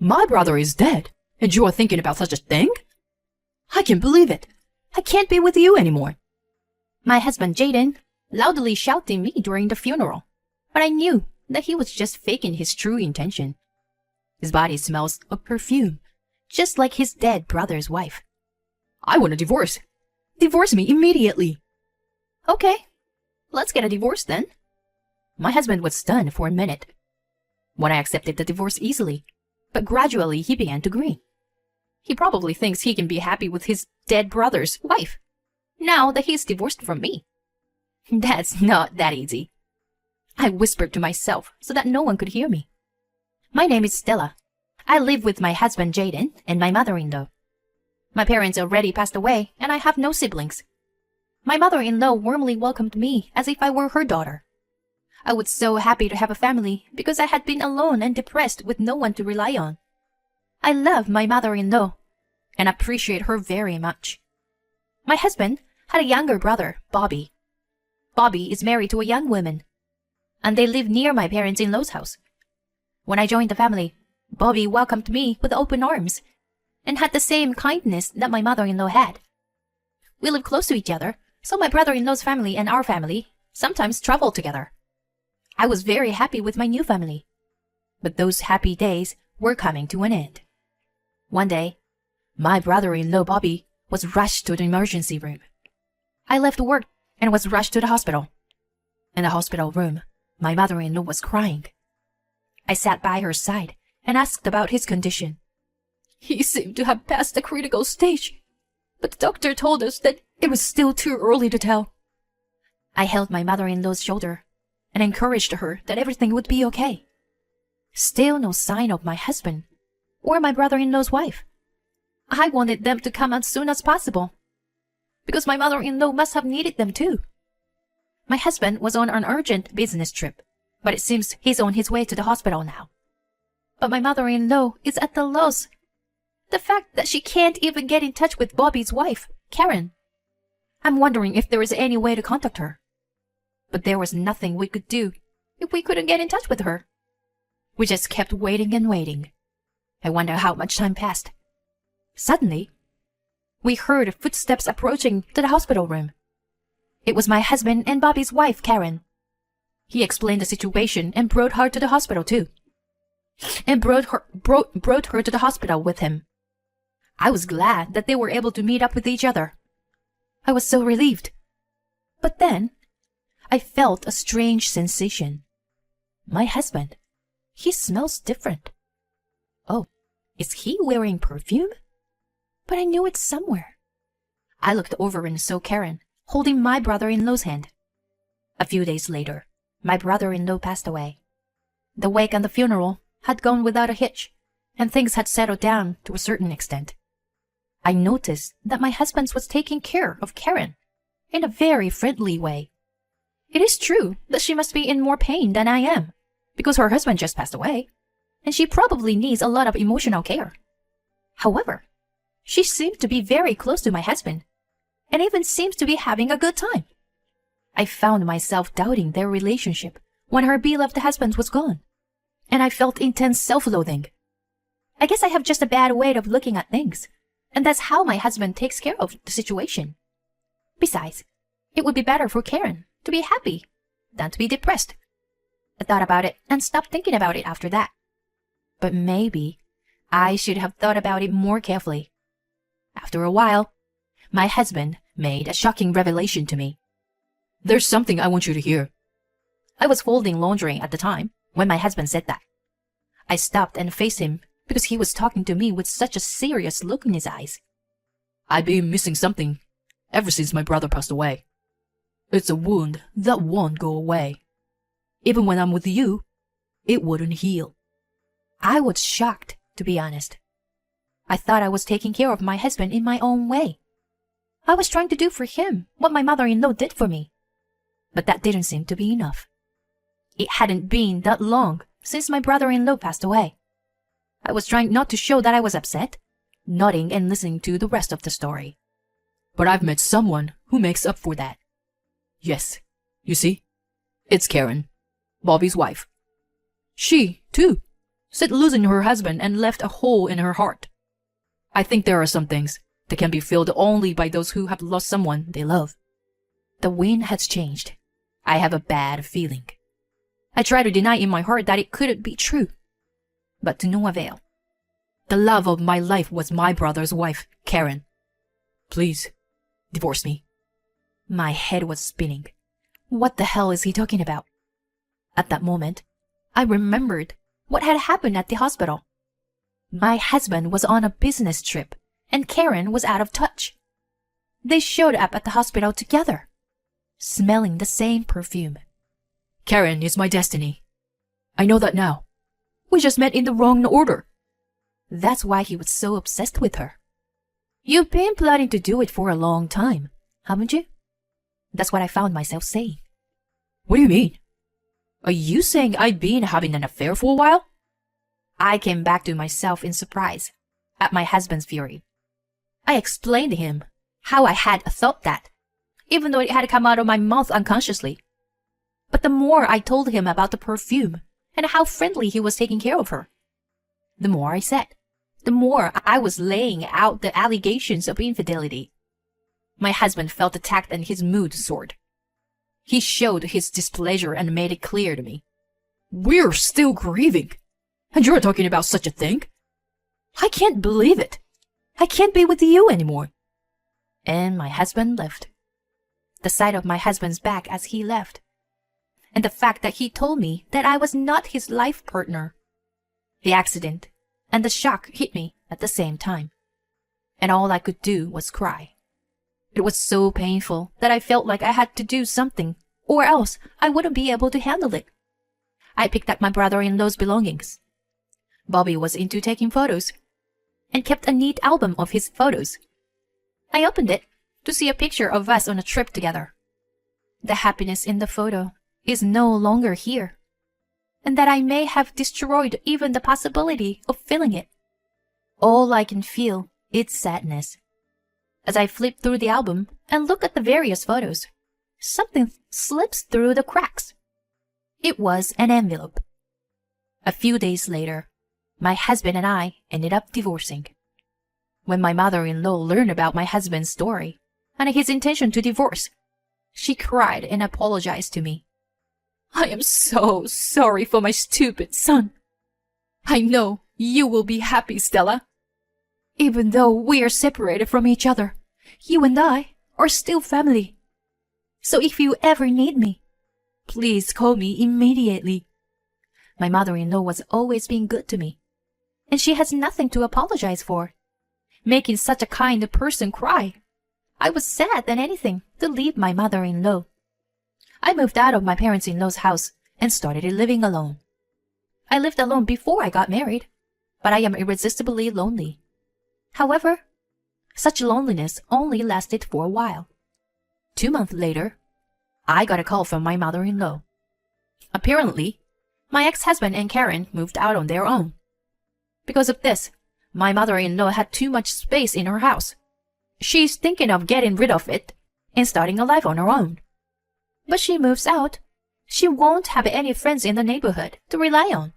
My brother is dead, and you are thinking about such a thing? I can't believe it. I can't be with you anymore. My husband Jaden loudly shouted me during the funeral, but I knew that he was just faking his true intention. His body smells of perfume, just like his dead brother's wife. I want a divorce. Divorce me immediately. Okay, let's get a divorce then. My husband was stunned for a minute when I accepted the divorce easily, but gradually he began to grin. He probably thinks he can be happy with his dead brother's wife, now that he's divorced from me. That's not that easy. I whispered to myself so that no one could hear me. My name is Stella. I live with my husband Jaden and my mother-in-law. My parents already passed away and I have no siblings. My mother-in-law warmly welcomed me as if I were her daughter. I was so happy to have a family because I had been alone and depressed with no one to rely on. I love my mother-in-law and appreciate her very much. My husband had a younger brother, Bobby. Bobby is married to a young woman, and they live near my parents-in-law's house. When I joined the family, Bobby welcomed me with open arms and had the same kindness that my mother-in-law had. We live close to each other, so my brother-in-law's family and our family sometimes travel together. I was very happy with my new family, but those happy days were coming to an end. One day, my brother-in-law Bobby was rushed to the emergency room. I left work and was rushed to the hospital. In the hospital room, my mother-in-law was crying. I sat by her side and asked about his condition. He seemed to have passed the critical stage, but the doctor told us that it was still too early to tell. I held my mother-in-law's shoulder and encouraged her that everything would be okay. Still no sign of my husband or my brother-in-law's wife. I wanted them to come as soon as possible, because my mother-in-law must have needed them too. My husband was on an urgent business trip, but it seems he's on his way to the hospital now. But my mother-in-law is at a loss. The fact that she can't even get in touch with Bobby's wife, Karen. I'm wondering if there is any way to contact her. But there was nothing we could do if we couldn't get in touch with her. We just kept waiting and waiting. I wonder how much time passed. Suddenly, we heard footsteps approaching to the hospital room. It was my husband and Bobby's wife, Karen. He explained the situation and brought her to the hospital too. And brought her to the hospital with him. I was glad that they were able to meet up with each other. I was so relieved. But then, I felt a strange sensation. My husband, he smells different. Oh, is he wearing perfume? But I knew it somewhere. I looked over and saw Karen holding my brother-in-law's hand. A few days later, my brother-in-law passed away. The wake and the funeral had gone without a hitch, and things had settled down to a certain extent. I noticed that my husband was taking care of Karen in a very friendly way. It is true that she must be in more pain than I am, because her husband just passed away, and she probably needs a lot of emotional care. However, she seemed to be very close to my husband, and even seems to be having a good time. I found myself doubting their relationship when her beloved husband was gone, and I felt intense self-loathing. I guess I have just a bad way of looking at things, and that's how my husband takes care of the situation. Besides, it would be better for Karen to be happy than to be depressed. I thought about it and stopped thinking about it after that. But maybe I should have thought about it more carefully. After a while, my husband made a shocking revelation to me. There's something I want you to hear. I was folding laundry at the time when my husband said that. I stopped and faced him because he was talking to me with such a serious look in his eyes. I've been missing something ever since my brother passed away. It's a wound that won't go away. Even when I'm with you, it wouldn't heal. I was shocked, to be honest. I thought I was taking care of my husband in my own way. I was trying to do for him what my mother-in-law did for me. But that didn't seem to be enough. It hadn't been that long since my brother-in-law passed away. I was trying not to show that I was upset, nodding and listening to the rest of the story. But I've met someone who makes up for that. Yes, you see, it's Karen, Bobby's wife. She, too, said losing her husband and left a hole in her heart. I think there are some things that can be filled only by those who have lost someone they love. The wind has changed. I have a bad feeling. I try to deny in my heart that it couldn't be true, but to no avail. The love of my life was my brother's wife, Karen. Please, divorce me. My head was spinning. What the hell is he talking about? At that moment, I remembered what had happened at the hospital. My husband was on a business trip, and Karen was out of touch. They showed up at the hospital together, smelling the same perfume. Karen is my destiny. I know that now. We just met in the wrong order. That's why he was so obsessed with her. You've been planning to do it for a long time, haven't you? That's what I found myself saying. What do you mean? Are you saying I've been having an affair for a while? I came back to myself in surprise at my husband's fury. I explained to him how I had thought that, even though it had come out of my mouth unconsciously. But the more I told him about the perfume and how friendly he was taking care of her, the more I said, the more I was laying out the allegations of infidelity. My husband felt attacked and his mood soared. He showed his displeasure and made it clear to me. We're still grieving, and you're talking about such a thing? I can't believe it. I can't be with you anymore. And my husband left. The sight of my husband's back as he left, and the fact that he told me that I was not his life partner. The accident and the shock hit me at the same time, and all I could do was cry. It was so painful that I felt like I had to do something, or else I wouldn't be able to handle it. I picked up my brother-in-law's belongings. Bobby was into taking photos, and kept a neat album of his photos. I opened it to see a picture of us on a trip together. The happiness in the photo is no longer here, and that I may have destroyed even the possibility of feeling it. All I can feel is sadness. As I flip through the album and look at the various photos, something slips through the cracks. It was an envelope. A few days later, my husband and I ended up divorcing. When my mother-in-law learned about my husband's story and his intention to divorce, she cried and apologized to me. I am so sorry for my stupid son. I know you will be happy, Stella. Even though we are separated from each other, you and I are still family. So if you ever need me, please call me immediately. My mother-in-law was always being good to me, and she has nothing to apologize for. Making such a kind person cry. I was sad than anything to leave my mother-in-law. I moved out of my parents-in-law's house and started living alone. I lived alone before I got married, but I am irresistibly lonely. However, such loneliness only lasted for a while. 2 months later, I got a call from my mother-in-law. Apparently, my ex-husband and Karen moved out on their own. Because of this, my mother-in-law had too much space in her house. She's thinking of getting rid of it and starting a life on her own. But she moves out. She won't have any friends in the neighborhood to rely on.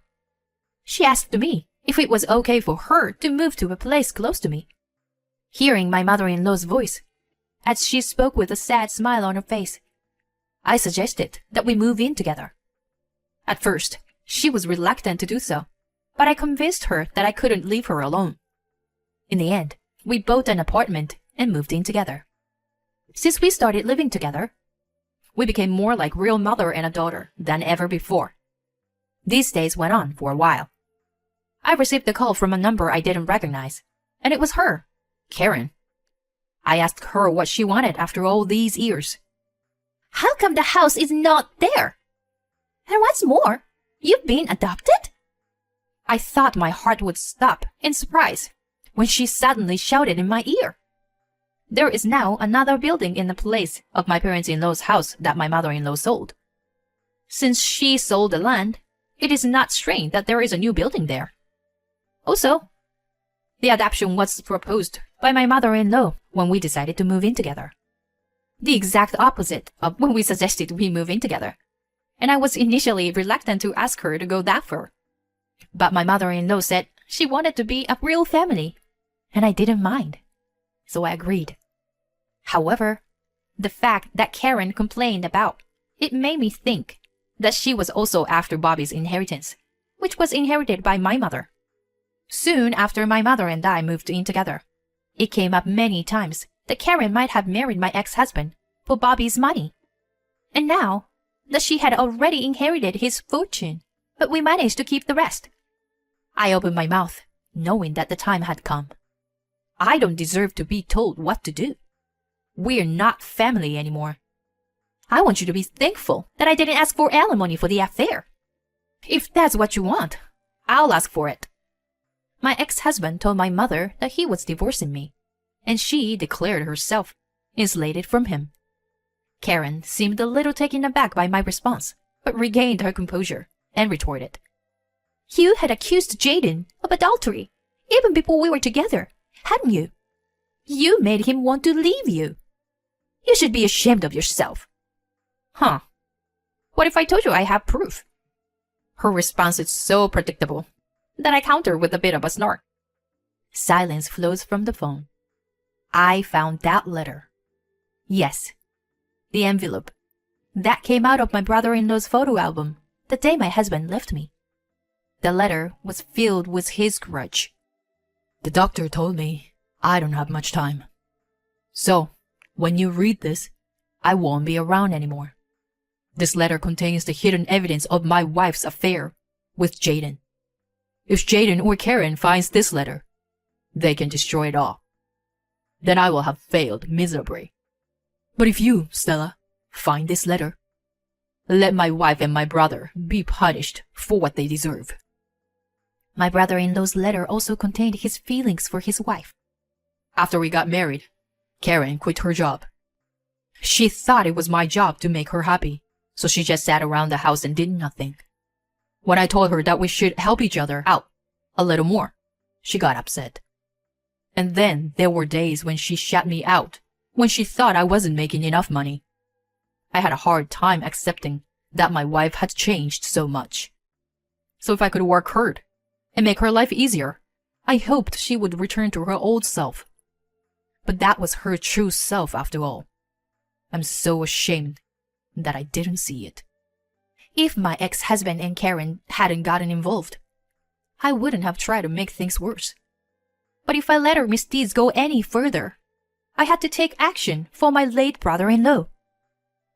She asked me if it was okay for her to move to a place close to me. Hearing my mother-in-law's voice, as she spoke with a sad smile on her face, I suggested that we move in together. At first, she was reluctant to do so, but I convinced her that I couldn't leave her alone. In the end, we bought an apartment and moved in together. Since we started living together, we became more like real mother and a daughter than ever before. These days went on for a while. I received a call from a number I didn't recognize, and it was her, Karen. I asked her what she wanted after all these years. How come the house is not there? And what's more, you've been adopted? I thought my heart would stop in surprise when she suddenly shouted in my ear. There is now another building in the place of my parents-in-law's house that my mother-in-law sold. Since she sold the land, it is not strange that there is a new building there. Also, the adoption was proposed by my mother-in-law when we decided to move in together. The exact opposite of when we suggested we move in together, and I was initially reluctant to ask her to go that far. But my mother-in-law said she wanted to be a real family, and I didn't mind. So I agreed. However, the fact that Karen complained about it made me think that she was also after Bobby's inheritance, which was inherited by my mother. Soon after my mother and I moved in together, it came up many times that Karen might have married my ex-husband for Bobby's money. And now that she had already inherited his fortune, but we managed to keep the rest. I opened my mouth, knowing that the time had come. I don't deserve to be told what to do. We're not family anymore. I want you to be thankful that I didn't ask for alimony for the affair. If that's what you want, I'll ask for it. My ex-husband told my mother that he was divorcing me, and she declared herself insulated from him. Karen seemed a little taken aback by my response, but regained her composure and retorted. You had accused Jaden of adultery, even before we were together, hadn't you? You made him want to leave you. You should be ashamed of yourself. Huh. What if I told you I have proof? Her response is so predictable that I counter with a bit of a snort. Silence flows from the phone. I found that letter. Yes, the envelope. That came out of my brother-in-law's photo album the day my husband left me. The letter was filled with his grudge. The doctor told me I don't have much time. So, when you read this, I won't be around anymore. This letter contains the hidden evidence of my wife's affair with Jaden. If Jaden or Karen finds this letter, they can destroy it all. Then I will have failed miserably. But if you, Stella, find this letter, let my wife and my brother be punished for what they deserve. My brother-in-law's letter also contained his feelings for his wife. After we got married, Karen quit her job. She thought it was my job to make her happy, so she just sat around the house and did nothing. When I told her that we should help each other out a little more, she got upset. And then there were days when she shut me out, when she thought I wasn't making enough money. I had a hard time accepting that my wife had changed so much. So if I could work hard and make her life easier, I hoped she would return to her old self. But that was her true self after all. I'm so ashamed that I didn't see it. If my ex-husband and Karen hadn't gotten involved, I wouldn't have tried to make things worse. But if I let her misdeeds go any further, I had to take action for my late brother-in-law.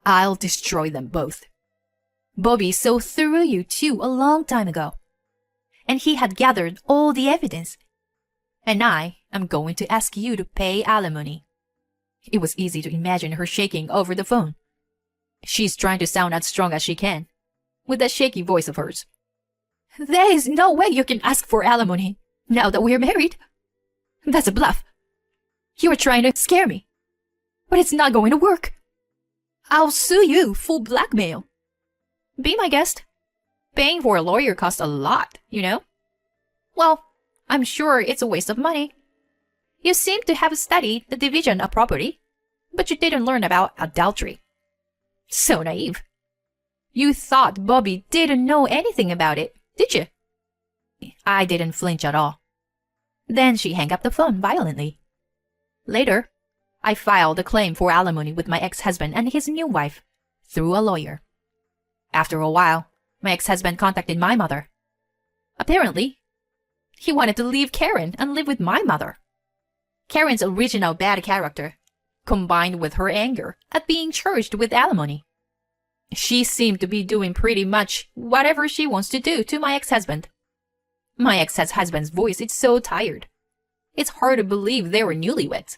I'll destroy them both. Bobby saw through you two a long time ago, and he had gathered all the evidence. And I am going to ask you to pay alimony. It was easy to imagine her shaking over the phone. She's trying to sound as strong as she can, with that shaky voice of hers. There is no way you can ask for alimony now that we're married. That's a bluff. You are trying to scare me. But it's not going to work. I'll sue you for blackmail. Be my guest. Paying for a lawyer costs a lot, you know? Well, I'm sure it's a waste of money. You seem to have studied the division of property, but you didn't learn about adultery. So naive. You thought Bobby didn't know anything about it, did you? I didn't flinch at all. Then she hung up the phone violently. Later, I filed a claim for alimony with my ex-husband and his new wife through a lawyer. After a while, my ex-husband contacted my mother. Apparently, he wanted to leave Karen and live with my mother. Karen's original bad character, combined with her anger at being charged with alimony. She seemed to be doing pretty much whatever she wants to do to my ex-husband. My ex-husband's voice is so tired. It's hard to believe they were newlyweds.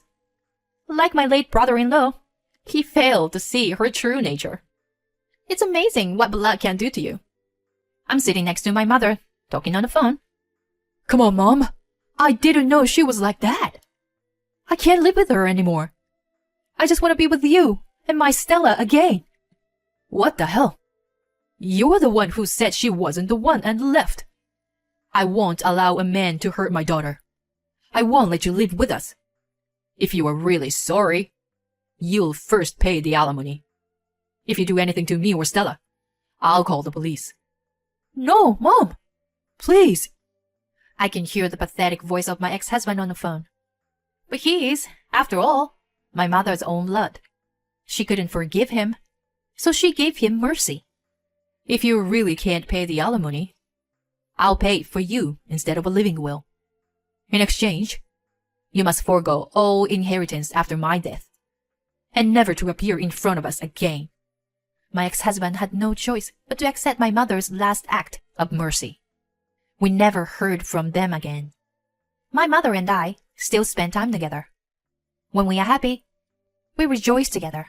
Like my late brother-in-law, he failed to see her true nature. It's amazing what blood can do to you. I'm sitting next to my mother, talking on the phone. Come on, Mom. I didn't know she was like that. I can't live with her anymore. I just want to be with you and my Stella again. What the hell? You're the one who said she wasn't the one and left. I won't allow a man to hurt my daughter. I won't let you live with us. If you are really sorry, you'll first pay the alimony. If you do anything to me or Stella, I'll call the police. No, Mom. Please. I can hear the pathetic voice of my ex-husband on the phone. But he is, after all, my mother's own blood. She couldn't forgive him, so she gave him mercy. If you really can't pay the alimony, I'll pay it for you instead of a living will. In exchange, you must forego all inheritance after my death, and never to appear in front of us again. My ex-husband had no choice but to accept my mother's last act of mercy. We never heard from them again. My mother and I still spend time together. When we are happy, we rejoice together.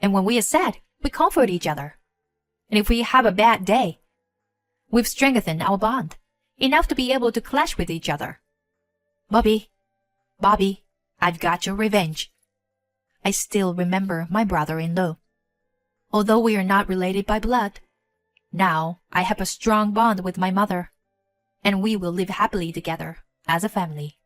And when we are sad, we comfort each other. And if we have a bad day, we've strengthened our bond enough to be able to clash with each other. Bobby, I've got your revenge. I still remember my brother-in-law. Although we are not related by blood, now I have a strong bond with my mother, and we will live happily together as a family.